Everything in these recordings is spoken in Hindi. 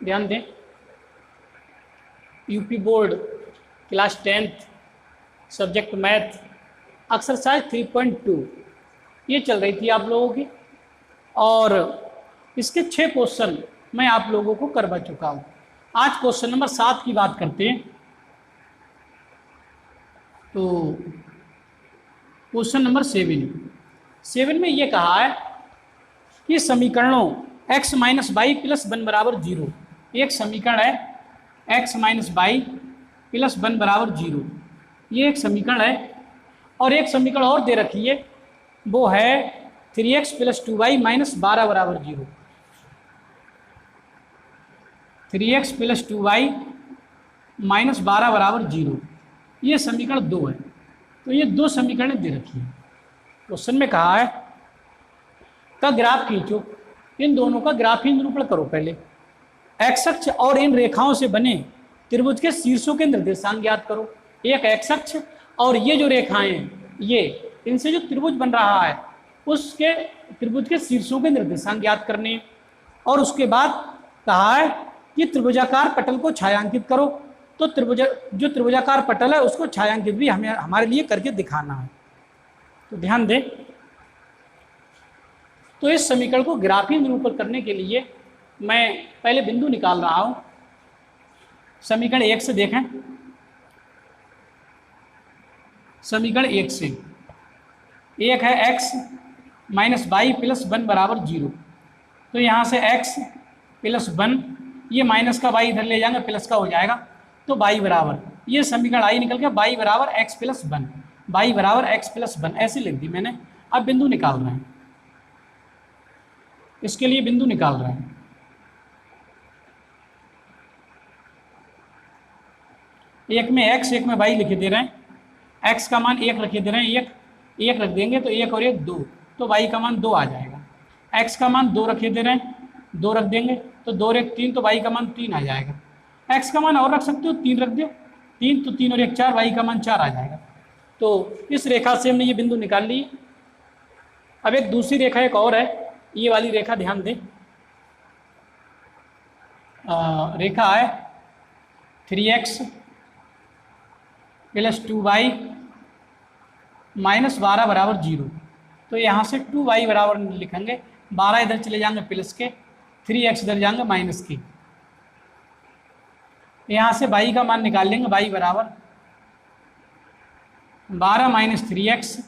ध्यान दें, UP board class 10th subject math exercise 3.2 ये चल रही थी आप लोगों की, और इसके 6 क्वेश्चन मैं आप लोगों को करवा चुका हूँ। आज क्वेश्चन नंबर 7 की बात करते हैं। तो क्वेश्चन नंबर 7 में ये कहा है कि समीकरणों x माइनस वाई प्लस 1 बराबर 0, एक समीकरण है x माइनस वाई प्लस 1 बराबर 0, ये एक समीकरण है। और एक समीकरण और दे रखी है, वो है 3x प्लस 2y माइनस 12 बराबर 0, 3x प्लस 2y माइनस 12 बराबर 0, ये समीकरण 2 है। तो ये 2 समीकरण दे रखी है। क्वेश्चन में कहा है का ग्राफ खींचो, इन दोनों का ग्राफीय निरूपण करो। पहले एक्स अक्ष और इन रेखाओं से बने त्रिभुज के शीर्षों के निर्देशांक ज्ञात करो। एक एक्स अक्ष और ये जो रेखाएं हैं, ये इनसे जो त्रिभुज बन रहा है उसके त्रिभुज के शीर्षों के निर्देशांक ज्ञात करने। और उसके बाद कहा है कि त्रिभुजाकार पटल को छायांकित करो। तो जो त्रिभुजाकार पटल है उसको छायांकित भी हमें हमारे लिए करके दिखाना है। तो ध्यान दें, तो इस समीकरण को ग्राफीय निरूपण करने के लिए मैं पहले बिंदु निकाल रहा हूं। समीकरण 1 से देखें, समीकरण 1 से एक है x माइनस वाई प्लस 1 बराबर 0। तो यहाँ से x प्लस 1, ये माइनस का y इधर ले जाएंगे, प्लस का हो जाएगा। तो y बराबर, ये समीकरण आई निकल गया, y बराबर x प्लस 1, y बराबर x प्लस 1 ऐसे लिख दी मैंने। अब बिंदु निकाल रहे हैं, इसके लिए बिंदु निकाल रहे हैं। एक में x, एक में y लिखे दे रहे हैं। x का मान 1 रखे दे रहे हैं, 1 रख देंगे तो 1 और 1 2, तो y का मान 2 आ जाएगा। x का मान 2 रखे दे रहे हैं, 2 रख देंगे तो 2 और 1 3, तो y का मान 3 आ जाएगा। x का मान और रख सकते हो, 3 रख दो, 3 तो 3 और 1 4, y का मान 4 आ जाएगा। तो इस रेखा से हमने ये बिंदु निकाल ली। अब एक दूसरी रेखा एक और है, ये वाली रेखा ध्यान दें, रेखा है 3x प्लस 2y माइनस 12 बराबर 0। तो यहाँ से 2y बराबर लिखेंगे, 12 इधर चले जाएंगे प्लस के, 3x इधर जाएंगे माइनस के। यहाँ से y का मान निकाल लेंगे, y बराबर 12 माइनस 3x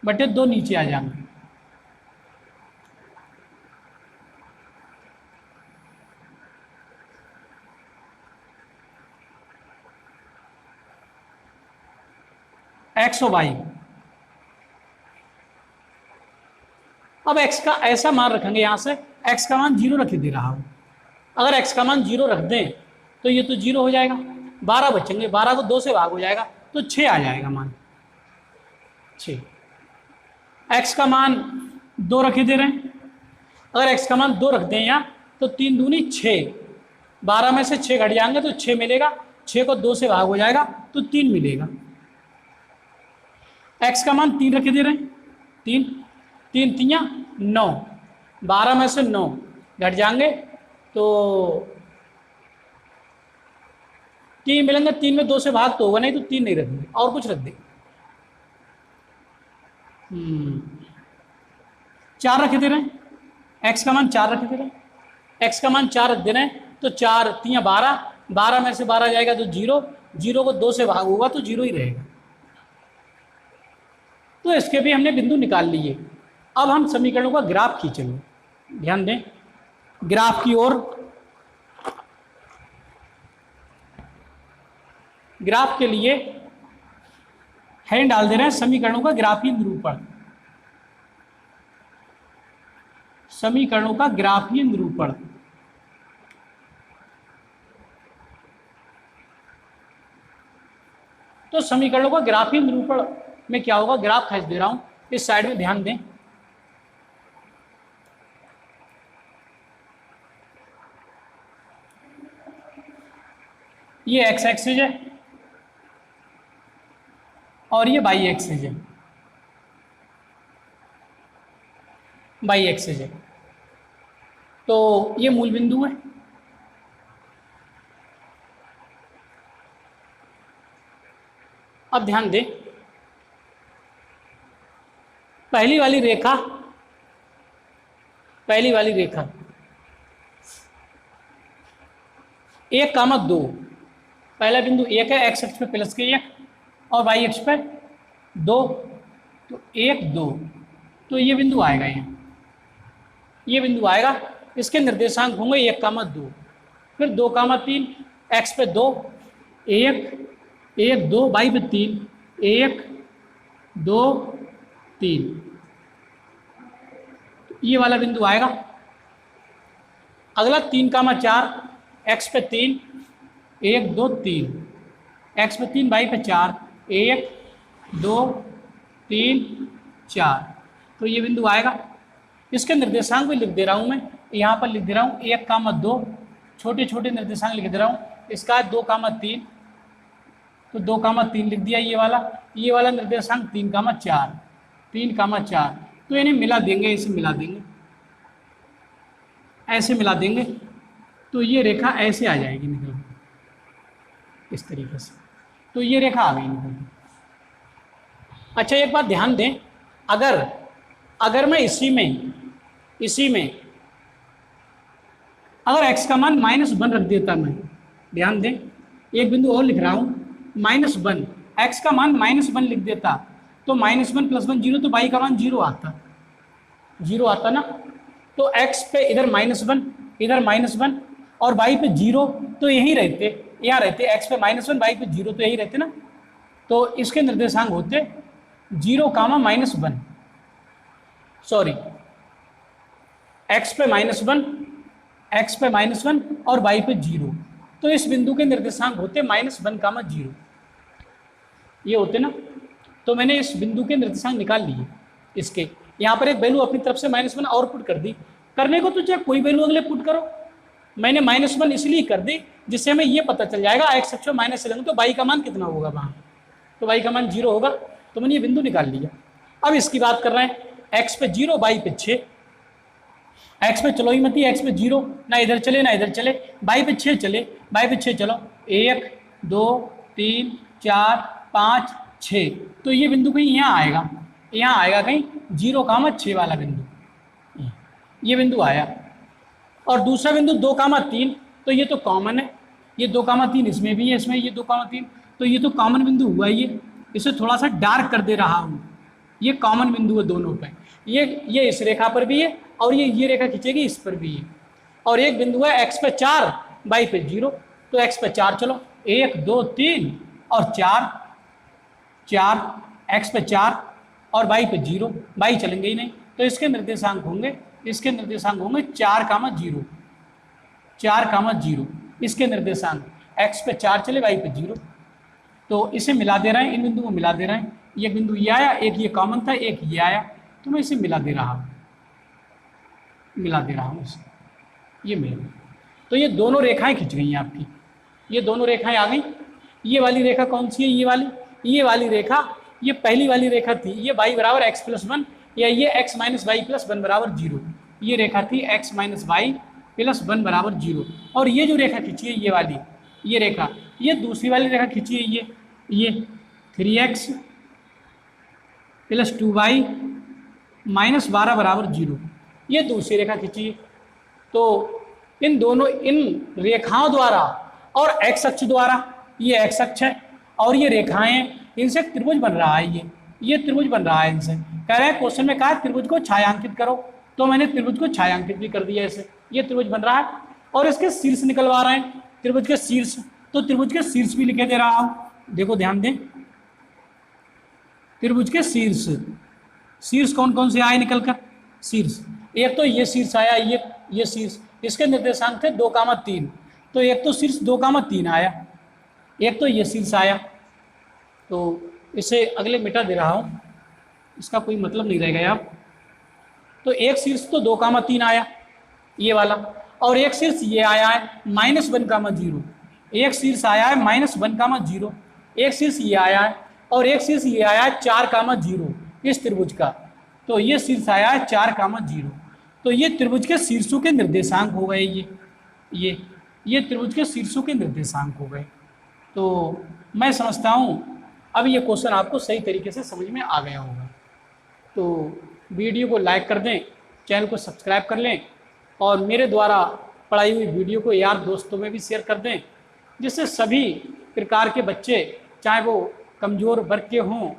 बटे 2 नीचे आ जाएंगे। x और y, अब x का ऐसा मान रखेंगे, यहाँ से x का मान 0 रख दे रहा हूँ। अगर x का मान 0 रख दें तो ये तो 0 हो जाएगा, 12 बचेंगे, 12 को 2 से भाग हो जाएगा तो 6 आ जाएगा मान 6। x का मान 2 रखे दे रहे हैं, अगर x का मान 2 रख दें यहाँ तो 3 दूनी 6, 12 में से 6 घट जाएंगे तो 6 मिलेगा, 6 को 2 से भाग हो जाएगा तो 3 मिलेगा। x का मान 3 रखे दे रहे हैं, 3 3 3 9, 12 में से 9 घट जाएंगे तो 3 मिलेंगे, 3 में 2 से भाग तो होगा नहीं, तो 3 नहीं रख देंगे और कुछ रख देंगे। 4 रखे दे रहे हैं, x का मान 4 रखे दे रहे हैं, x का मान 4 रख दे रहे हैं तो 4 3 12, 12 में से 12 जाएगा तो 0, 0 को 2 से भाग होगा तो 0 ही रहेगा। तो इसके भी हमने बिंदु निकाल लिए। अब हम समीकरणों का ग्राफ खींचेंगे। ध्यान दें, ग्राफ की ओर, ग्राफ के लिए हेडिंग डाल दे रहे हैं समीकरणों का ग्राफीय निरूपण। समीकरणों का ग्राफीय निरूपण। तो समीकरणों का ग्राफीय निरूपण में क्या होगा, ग्राफ खींच दे रहा हूं, इस साइड में ध्यान दें। ये x एक्सिस है और ये y एक्सिस है, y एक्सिस है। तो ये मूल बिंदु है। अब ध्यान दें, पहली वाली रेखा 1,2, पहला बिंदु 1 है, एक्स अक्ष पे प्लस के 1 और वाई अक्ष पे 2, तो 1, 2, तो ये बिंदु आएगा, ये बिंदु आएगा। इसके निर्देशांक होंगे 1,2, फिर 2,3, एक्स पे 2, 1, 1, 2, वाई पे 3, 1, 2, 3, ये वाला बिंदु आएगा। अगला 3,4, एक्स पे 3, 1, 2, 3, एक्स पे 3, वाई पे 4, 1, 2, 3, 4, तो ये बिंदु आएगा। इसके निर्देशांक भी लिख दे रहा हूँ मैं, यहाँ पर लिख दे रहा हूँ 1,2, छोटे छोटे निर्देशांक लिख दे रहा हूँ। इसका है 2,3, तो 2,3 लिख दिया। ये वाला निर्देशांक 3,4, 3,4, तो इन्हें मिला देंगे, इसे मिला देंगे, ऐसे मिला देंगे, तो ये रेखा ऐसे आ जाएगी निकल के, इस तरीके से, तो ये रेखा आ गई निकल के। अच्छा, एक बात ध्यान दें, अगर मैं इसी में अगर x का मान -1 रख देता, मैं ध्यान दें, एक बिंदु और लिख रहा हूँ, -1, x का मान -1 लिख देता, तो -1 + 1 0, तो y का मान 0 आता ना। तो x पे इधर -1, इधर -1 और y पे 0, तो यही रहते, यहाँ रहते, x पे -1, y पे 0, तो यही रहते ना। तो इसके निर्देशांक होते 0, -1, सॉरी, x पे -1, x पे -1 और y पे 0, तो इस बिंदु के निर्देशांक होते -1, 0, ये होते ना। तो मैंने इस बिंदु के निर्देशांक निकाल लिए, इसके यहाँ पर एक वैल्यू अपनी तरफ से -1 और पुट कर दी। करने को तो चाहे कोई वैल्यू अगले पुट करो, मैंने -1 इसलिए कर दी जिससे हमें ये पता चल जाएगा x अक्ष माइनस से तो y का मान कितना होगा वहाँ, तो y का मान 0 होगा, तो मैंने ये बिंदु निकाल लिया। अब इसकी बात कर रहे हैं, x पे 0, y पे 6, x पे चलो ही मत, x पे 0, ना इधर चले ना इधर चले, y पे 6 चले, y पे 6 चलो, 1, 2, 3, 4, 5, 6, तो ये बिंदु कहीं यहाँ आएगा कहीं 0,6 वाला बिंदु, ये बिंदु आया। और दूसरा बिंदु 2,3, तो ये तो कॉमन है, ये 2,3 इसमें भी है, इसमें ये 2,3, तो ये तो कॉमन बिंदु हुआ, ये इसे थोड़ा सा डार्क कर दे रहा हूँ, ये कॉमन बिंदु है दोनों पे, ये इस रेखा पर भी है और ये रेखा खींचेगी इस पर भी है। और एक बिंदु है x पे 4, y पे 0, तो x पे 4 चलो, 1, 2, 3 और 4, x पे 4 और y पे 0, y चलेंगे ही नहीं, तो इसके निर्देशांक होंगे 4,0, 4,0, इसके निर्देशांक x पे 4 चले, y पे 0, तो इसे मिला दे रहे हैं, इन बिंदु को मिला दे रहे हैं। ये बिंदु ये आया, एक ये कॉमन था, एक ये आया, तो मैं इसे मिला दे रहा हूँ इसे, ये मिल गई। तो ये दोनों रेखाएं खिंच गई हैं आपकी, ये दोनों रेखाएं आ गई। ये वाली रेखा कौन सी है? ये वाली रेखा, ये पहली वाली रेखा थी, ये y बराबर x + 1 या ये x - y + 1 बराबर 0, ये रेखा थी x - y + 1 बराबर 0। और ये जो रेखा खिंची है, ये वाली, ये रेखा, ये दूसरी वाली रेखा खिंची है, ये 3x + 2y - 12 बराबर 0, ये दूसरी रेखा खिंची है। तो इन रेखाओं द्वारा और x अक्ष द्वारा, ये x अक्ष है और ये रेखाएं हैं, इनसे त्रिभुज बन रहा है, ये त्रिभुज बन रहा है इनसे। कह रहे हैं क्वेश्चन में कहा त्रिभुज को छायांकित करो, तो मैंने त्रिभुज को छायांकित भी कर दिया ऐसे, ये त्रिभुज बन रहा है। और इसके शीर्ष निकलवा रहे हैं, त्रिभुज के शीर्ष, तो त्रिभुज के शीर्ष भी लिखे दे रहा हूँ, देखो ध्यान दें, त्रिभुज के शीर्ष कौन कौन से आए निकल कर? शीर्ष, एक तो ये शीर्ष आया, ये शीर्ष, इसके निर्देशांक थे 2,3, तो एक तो शीर्ष 2,3 आया, एक तो ये शीर्ष आया, तो इसे अगले मिटा दे रहा हूँ, इसका कोई मतलब नहीं रहेगा यार। तो एक शीर्ष तो 2,3 आया ये वाला, और एक शीर्ष ये आया है -1,0, एक शीर्ष आया है -1,0, एक शीर्ष ये आया है और एक शीर्ष ये आया है 4,0 इस त्रिभुज का, तो ये शीर्ष आया है 4,0। तो ये त्रिभुज के शीर्षों के निर्देशांक हो गए। ये त्रिभुज के शीर्षों के निर्देशांक हो गए। तो मैं समझता हूँ अब ये क्वेश्चन आपको सही तरीके से समझ में आ गया होगा। तो वीडियो को लाइक कर दें, चैनल को सब्सक्राइब कर लें और मेरे द्वारा पढ़ाई हुई वीडियो को यार दोस्तों में भी शेयर कर दें, जिससे सभी प्रकार के बच्चे, चाहे वो कमज़ोर वर्ग के हों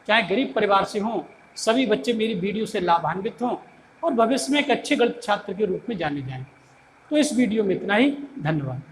चाहे गरीब परिवार से हों, सभी बच्चे मेरी वीडियो से लाभान्वित हों और भविष्य में एक अच्छे गणित छात्र के रूप में जाने जाएं। तो इस वीडियो में इतना ही। धन्यवाद।